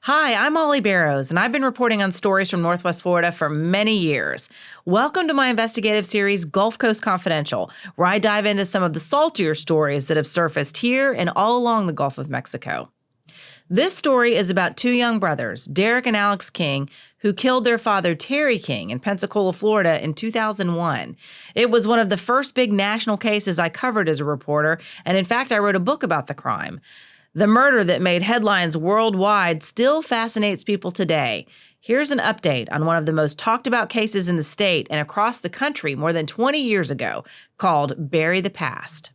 Hi, I'm Mollye Barrows, and I've been reporting on stories from Northwest Florida for many years. Welcome to my investigative series, Gulf Coast Confidential, where I dive into some of the saltier stories that have surfaced here and all along the Gulf of Mexico. This story is about two young brothers, Derek and Alex King, who killed their father, Terry King, in Pensacola, Florida in 2001. It was one of the first big national cases I covered as a reporter, and in fact, I wrote a book about the crime. The murder that made headlines worldwide still fascinates people today. Here's an update on one of the most talked about cases in the state and across the country more than 20 years ago, called Bury the Past.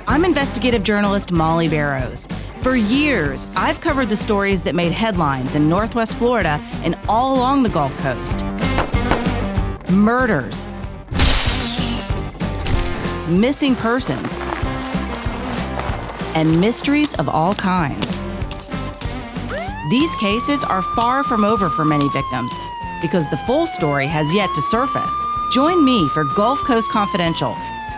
I'm investigative journalist Mollye Barrows. For years, I've covered the stories that made headlines in Northwest Florida and all along the Gulf Coast. Murders, missing persons, and mysteries of all kinds. These cases are far from over for many victims because the full story has yet to surface. Join me for Gulf Coast Confidential,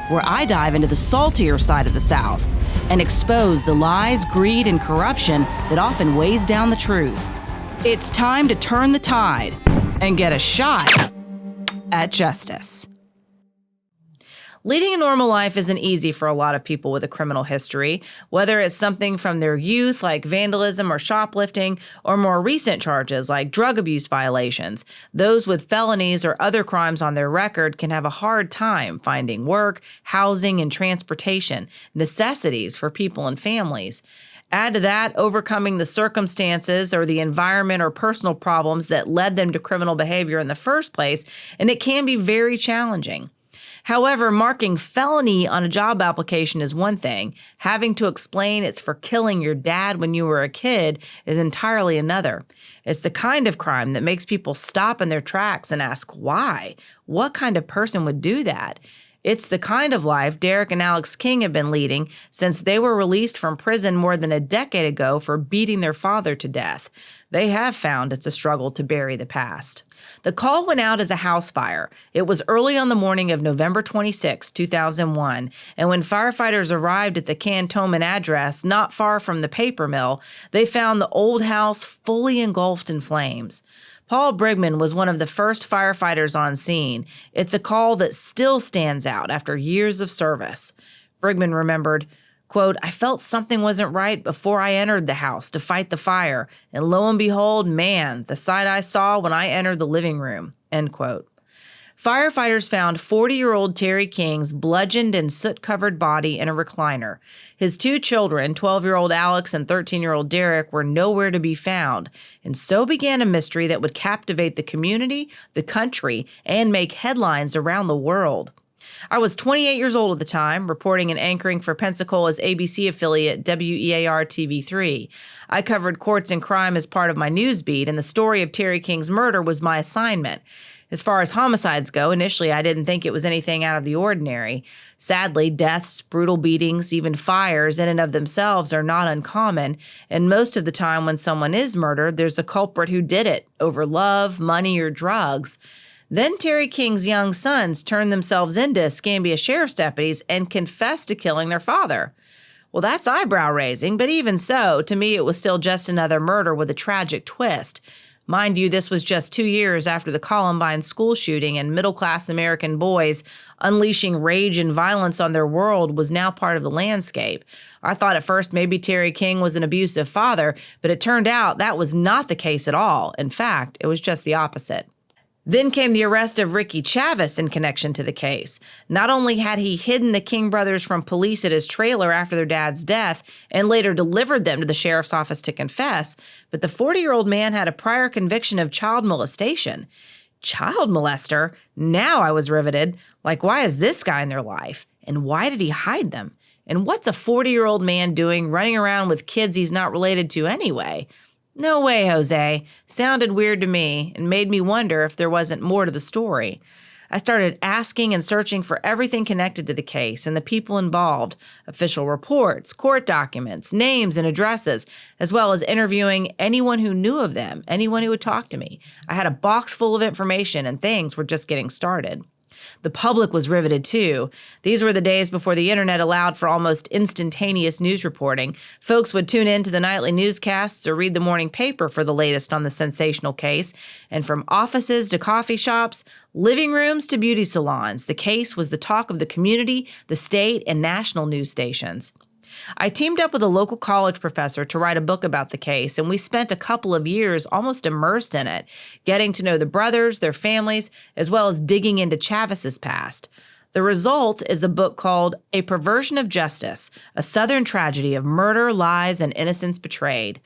where I dive into the saltier side of the South and expose the lies, greed, and corruption that often weighs down the truth. It's time to turn the tide and get a shot at justice. Leading a normal life isn't easy for a lot of people with a criminal history, whether it's something from their youth like vandalism or shoplifting, or more recent charges like drug abuse violations. Those with felonies or other crimes on their record can have a hard time finding work, housing, and transportation, necessities for people and families. Add to that overcoming the circumstances or the environment or personal problems that led them to criminal behavior in the first place, and it can be very challenging. However, marking felony on a job application is one thing. Having to explain it's for killing your dad when you were a kid is entirely another. It's the kind of crime that makes people stop in their tracks and ask why. What kind of person would do that? It's the kind of life Derek and Alex King have been leading since they were released from prison more than a decade ago for beating their father to death. They have found it's a struggle to bury the past. The call went out as a house fire. It was early on the morning of November 26, 2001, and when firefighters arrived at the Cantonment address not far from the paper mill, they found the old house fully engulfed in flames. Paul Brigman was one of the first firefighters on scene. It's a call that still stands out after years of service. Brigman remembered, quote, "I felt something wasn't right before I entered the house to fight the fire, and lo and behold, man, the sight I saw when I entered the living room," end quote. Firefighters found 40-year-old Terry King's bludgeoned and soot-covered body in a recliner. His two children, 12-year-old Alex and 13-year-old Derek, were nowhere to be found, and so began a mystery that would captivate the community, the country, and make headlines around the world. I was 28 years old at the time, reporting and anchoring for Pensacola's ABC affiliate WEAR TV3. I covered courts and crime as part of my news beat, and the story of Terry King's murder was my assignment. As far as homicides go, initially I didn't think it was anything out of the ordinary. Sadly, deaths, brutal beatings, even fires in and of themselves are not uncommon, and most of the time when someone is murdered, there's a culprit who did it over love, money, or drugs. Then Terry King's young sons turned themselves into Escambia sheriff's deputies and confessed to killing their father. Well, that's eyebrow-raising, but even so, to me it was still just another murder with a tragic twist. Mind you, this was just 2 years after the Columbine school shooting, and middle-class American boys unleashing rage and violence on their world was now part of the landscape. I thought at first maybe Terry King was an abusive father, but it turned out that was not the case at all. In fact, it was just the opposite. Then came the arrest of Ricky Chavis in connection to the case. Not only had he hidden the King brothers from police at his trailer after their dad's death and later delivered them to the sheriff's office to confess, but the 40-year-old man had a prior conviction of child molestation. Child molester? Now I was riveted. Like, why is this guy in their life? And why did he hide them? And what's a 40-year-old man doing running around with kids he's not related to anyway? No way, Jose. Sounded weird to me and made me wonder if there wasn't more to the story. I started asking and searching for everything connected to the case and the people involved, official reports, court documents, names and addresses, as well as interviewing anyone who knew of them, anyone who would talk to me. I had a box full of information and things were just getting started. The public was riveted too. These were the days before the internet allowed for almost instantaneous news reporting. Folks would tune in to the nightly newscasts or read the morning paper for the latest on the sensational case. And from offices to coffee shops, living rooms to beauty salons, the case was the talk of the community, the state, and national news stations. I teamed up with a local college professor to write a book about the case, and we spent a couple of years almost immersed in it, getting to know the brothers, their families, as well as digging into Chavis's past. The result is a book called A Perversion of Justice, a Southern Tragedy of Murder, Lies, and Innocence Betrayed.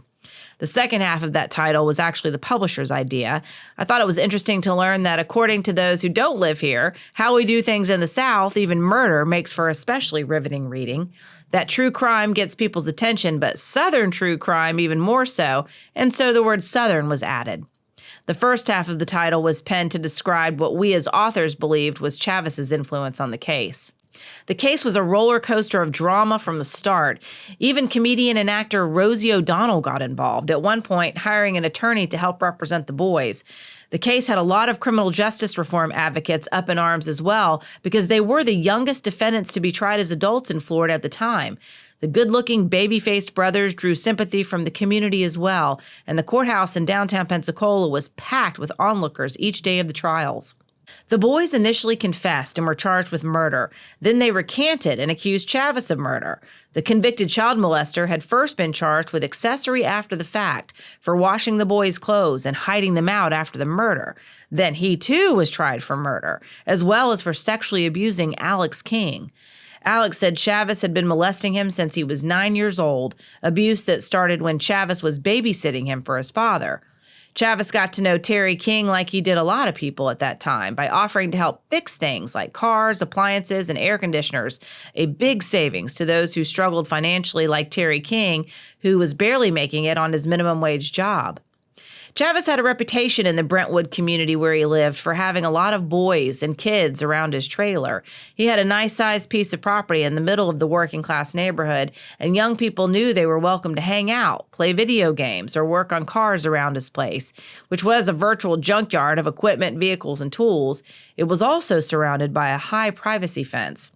The second half of that title was actually the publisher's idea. I thought it was interesting to learn that according to those who don't live here, how we do things in the South, even murder, makes for especially riveting reading. That true crime gets people's attention, but Southern true crime even more so, and so the word Southern was added. The first half of the title was penned to describe what we as authors believed was Chavis's influence on the case. The case was a roller coaster of drama from the start. Even comedian and actor Rosie O'Donnell got involved, at one point hiring an attorney to help represent the boys. The case had a lot of criminal justice reform advocates up in arms as well, because they were the youngest defendants to be tried as adults in Florida at the time. The good-looking, baby-faced brothers drew sympathy from the community as well, and the courthouse in downtown Pensacola was packed with onlookers each day of the trials. The boys initially confessed and were charged with murder. Then they recanted and accused Chavis of murder. The convicted child molester had first been charged with accessory after the fact for washing the boys' clothes and hiding them out after the murder. Then he too was tried for murder, as well as for sexually abusing Alex King. Alex said Chavis had been molesting him since he was 9 years old, abuse that started when Chavis was babysitting him for his father. Chavis got to know Terry King like he did a lot of people at that time by offering to help fix things like cars, appliances, and air conditioners, a big savings to those who struggled financially like Terry King, who was barely making it on his minimum wage job. Chavis had a reputation in the Brentwood community where he lived for having a lot of boys and kids around his trailer. He had a nice-sized piece of property in the middle of the working-class neighborhood, and young people knew they were welcome to hang out, play video games, or work on cars around his place, which was a virtual junkyard of equipment, vehicles, and tools. It was also surrounded by a high privacy fence.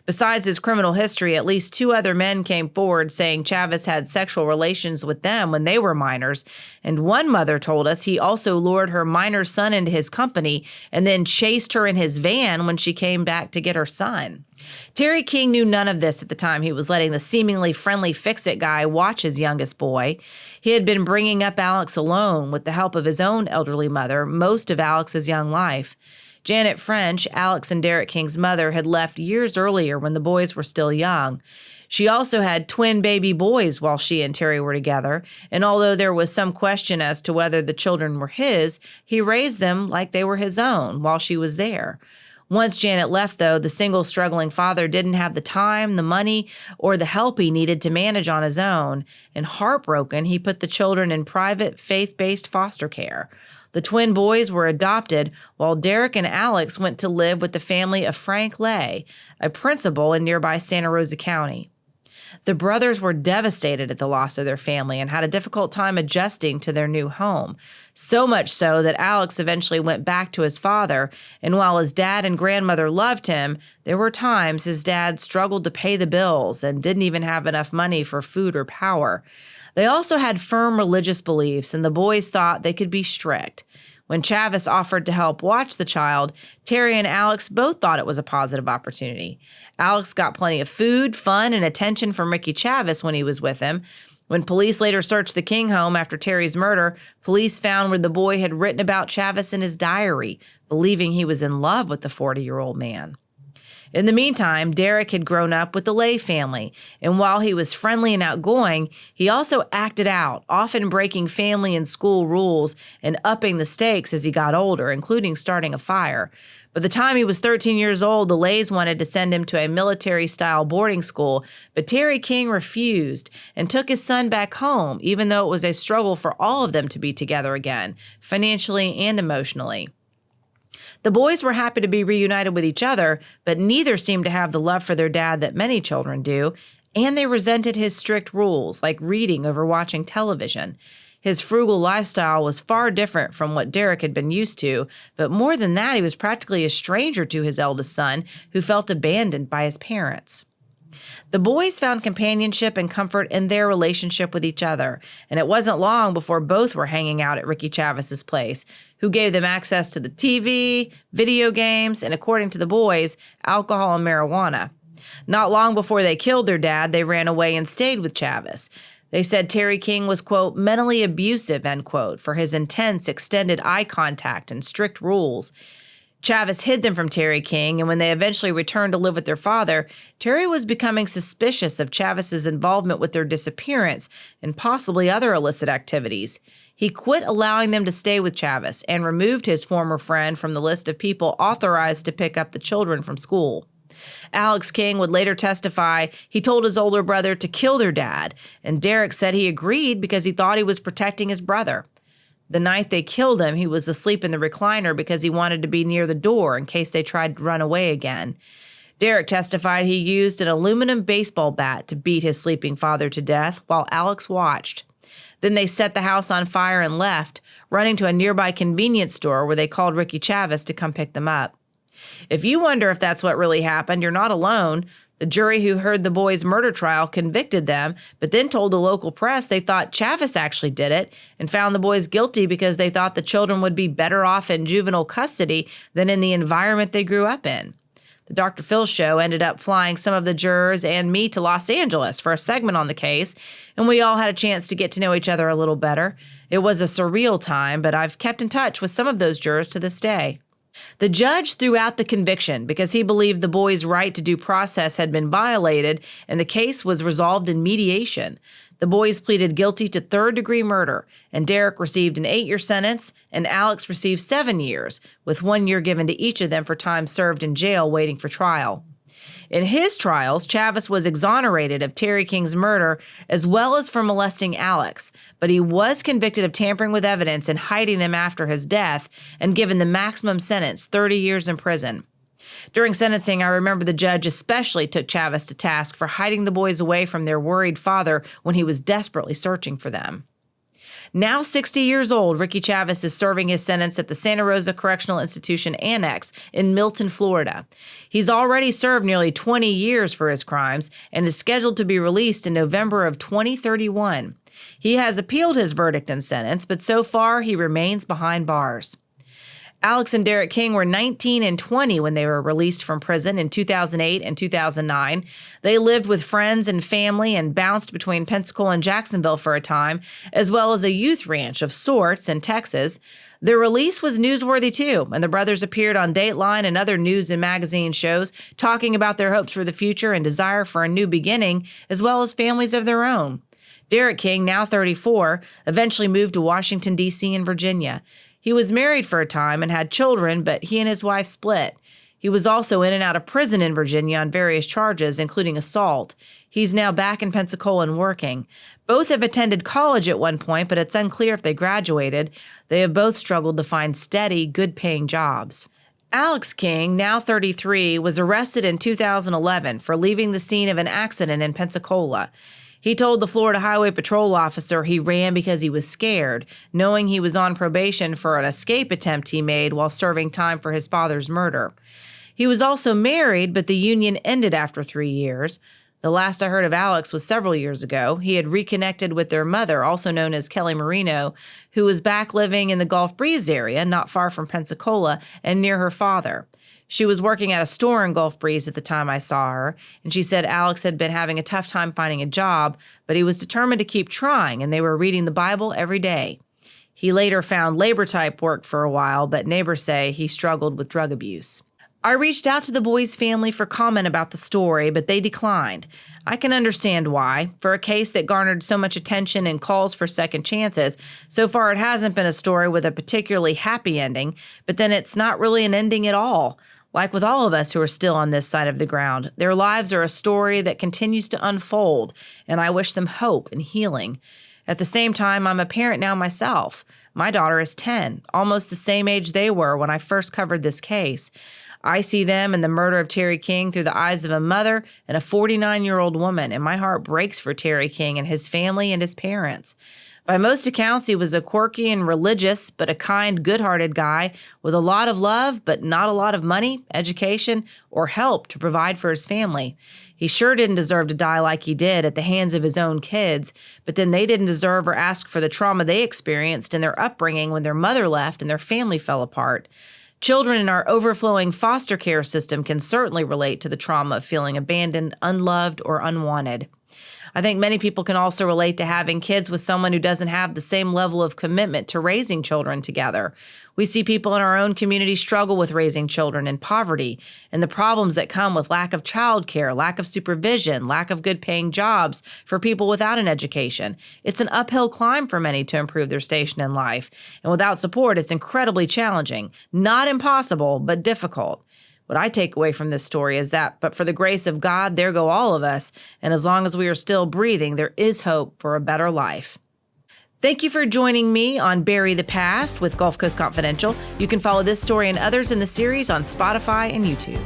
Besides his criminal history, at least 2 other men came forward saying Chavis had sexual relations with them when they were minors, and one mother told us he also lured her minor son into his company and then chased her in his van when she came back to get her son. Terry King knew none of this at the time he was letting the seemingly friendly fix-it guy watch his youngest boy. He had been bringing up Alex alone with the help of his own elderly mother most of Alex's young life. Janet French, Alex and Derek King's mother, had left years earlier when the boys were still young. She also had twin baby boys while she and Terry were together, and although there was some question as to whether the children were his, he raised them like they were his own while she was there. Once Janet left, though, the single struggling father didn't have the time, the money, or the help he needed to manage on his own, and heartbroken, he put the children in private, faith-based foster care. The twin boys were adopted, while Derek and Alex went to live with the family of Frank Lay, a principal in nearby Santa Rosa County. The brothers were devastated at the loss of their family and had a difficult time adjusting to their new home, so much so that Alex eventually went back to his father, and while his dad and grandmother loved him, there were times his dad struggled to pay the bills and didn't even have enough money for food or power. They also had firm religious beliefs, and the boys thought they could be strict. When Chavis offered to help watch the child, Terry and Alex both thought it was a positive opportunity. Alex got plenty of food, fun, and attention from Ricky Chavis when he was with him. When police later searched the King home after Terry's murder, police found where the boy had written about Chavis in his diary, believing he was in love with the 40-year-old man. In the meantime, Derek had grown up with the Lay family, and while he was friendly and outgoing, he also acted out, often breaking family and school rules and upping the stakes as he got older, including starting a fire. By the time he was 13 years old, the Lays wanted to send him to a military-style boarding school, but Terry King refused and took his son back home, even though it was a struggle for all of them to be together again, financially and emotionally. The boys were happy to be reunited with each other, but neither seemed to have the love for their dad that many children do, and they resented his strict rules, like reading over watching television. His frugal lifestyle was far different from what Derek had been used to, but more than that, he was practically a stranger to his eldest son, who felt abandoned by his parents. The boys found companionship and comfort in their relationship with each other, and it wasn't long before both were hanging out at Ricky Chavis's place, who gave them access to the TV, video games, and according to the boys, alcohol and marijuana. Not long before they killed their dad, they ran away and stayed with Chavis. They said Terry King was, quote, mentally abusive, end quote, for his intense, extended eye contact and strict rules. Chavis hid them from Terry King, and when they eventually returned to live with their father, Terry was becoming suspicious of Chavis's involvement with their disappearance and possibly other illicit activities. He quit allowing them to stay with Chavis and removed his former friend from the list of people authorized to pick up the children from school. Alex King would later testify he told his older brother to kill their dad, and Derek said he agreed because he thought he was protecting his brother. The night they killed him, he was asleep in the recliner because he wanted to be near the door in case they tried to run away again. Derek testified he used an aluminum baseball bat to beat his sleeping father to death while Alex watched. Then they set the house on fire and left, running to a nearby convenience store where they called Ricky Chavis to come pick them up. If you wonder if that's what really happened, you're not alone. The jury who heard the boys' murder trial convicted them, but then told the local press they thought Chavis actually did it and found the boys guilty because they thought the children would be better off in juvenile custody than in the environment they grew up in. The Dr. Phil show ended up flying some of the jurors and me to Los Angeles for a segment on the case, and we all had a chance to get to know each other a little better. It was a surreal time, but I've kept in touch with some of those jurors to this day. The judge threw out the conviction because he believed the boys' right to due process had been violated and the case was resolved in mediation. The boys pleaded guilty to third-degree murder, and Derek received an 8-year sentence, and Alex received 7 years, with 1 year given to each of them for time served in jail waiting for trial. In his trials, Chavis was exonerated of Terry King's murder as well as for molesting Alex, but he was convicted of tampering with evidence and hiding them after his death and given the maximum sentence, 30 years in prison. During sentencing, I remember the judge especially took Chavis to task for hiding the boys away from their worried father when he was desperately searching for them. Now 60 years old, Ricky Chavis is serving his sentence at the Santa Rosa Correctional Institution Annex in Milton, Florida. He's already served nearly 20 years for his crimes and is scheduled to be released in November of 2031. He has appealed his verdict and sentence, but so far he remains behind bars. Alex and Derek King were 19 and 20 when they were released from prison in 2008 and 2009. They lived with friends and family and bounced between Pensacola and Jacksonville for a time, as well as a youth ranch of sorts in Texas. Their release was newsworthy too, and the brothers appeared on Dateline and other news and magazine shows, talking about their hopes for the future and desire for a new beginning, as well as families of their own. Derek King, now 34, eventually moved to Washington, D.C. and Virginia. He was married for a time and had children, but he and his wife split. He was also in and out of prison in Virginia on various charges, including assault. He's now back in Pensacola and working. Both have attended college at one point, but it's unclear if they graduated. They have both struggled to find steady, good-paying jobs. Alex King, now 33, was arrested in 2011 for leaving the scene of an accident in Pensacola. He told the Florida Highway Patrol officer he ran because he was scared, knowing he was on probation for an escape attempt he made while serving time for his father's murder. He was also married, but the union ended after 3 years. The last I heard of Alex was several years ago. He had reconnected with their mother, also known as Kelly Marino, who was back living in the Gulf Breeze area, not far from Pensacola, and near her father. She was working at a store in Gulf Breeze at the time I saw her, and she said Alex had been having a tough time finding a job, but he was determined to keep trying, and they were reading the Bible every day. He later found labor-type work for a while, but neighbors say he struggled with drug abuse. I reached out to the boys' family for comment about the story, but they declined. I can understand why. For a case that garnered so much attention and calls for second chances, so far it hasn't been a story with a particularly happy ending, but then it's not really an ending at all. Like with all of us who are still on this side of the ground, their lives are a story that continues to unfold, and I wish them hope and healing. At the same time, I'm a parent now myself. My daughter is 10, almost the same age they were when I first covered this case. I see them and the murder of Terry King through the eyes of a mother and a 49-year-old woman, and my heart breaks for Terry King and his family and his parents. By most accounts, he was a quirky and religious, but a kind, good-hearted guy with a lot of love, but not a lot of money, education, or help to provide for his family. He sure didn't deserve to die like he did at the hands of his own kids, but then they didn't deserve or ask for the trauma they experienced in their upbringing when their mother left and their family fell apart. Children in our overflowing foster care system can certainly relate to the trauma of feeling abandoned, unloved, or unwanted. I think many people can also relate to having kids with someone who doesn't have the same level of commitment to raising children together. We see people in our own community struggle with raising children in poverty and the problems that come with lack of childcare, lack of supervision, lack of good paying jobs for people without an education. It's an uphill climb for many to improve their station in life. And without support, it's incredibly challenging. Not impossible, but difficult. What I take away from this story is that, but for the grace of God, there go all of us. And as long as we are still breathing, there is hope for a better life. Thank you for joining me on Bury the Past with Gulf Coast Confidential. You can follow this story and others in the series on Spotify and YouTube.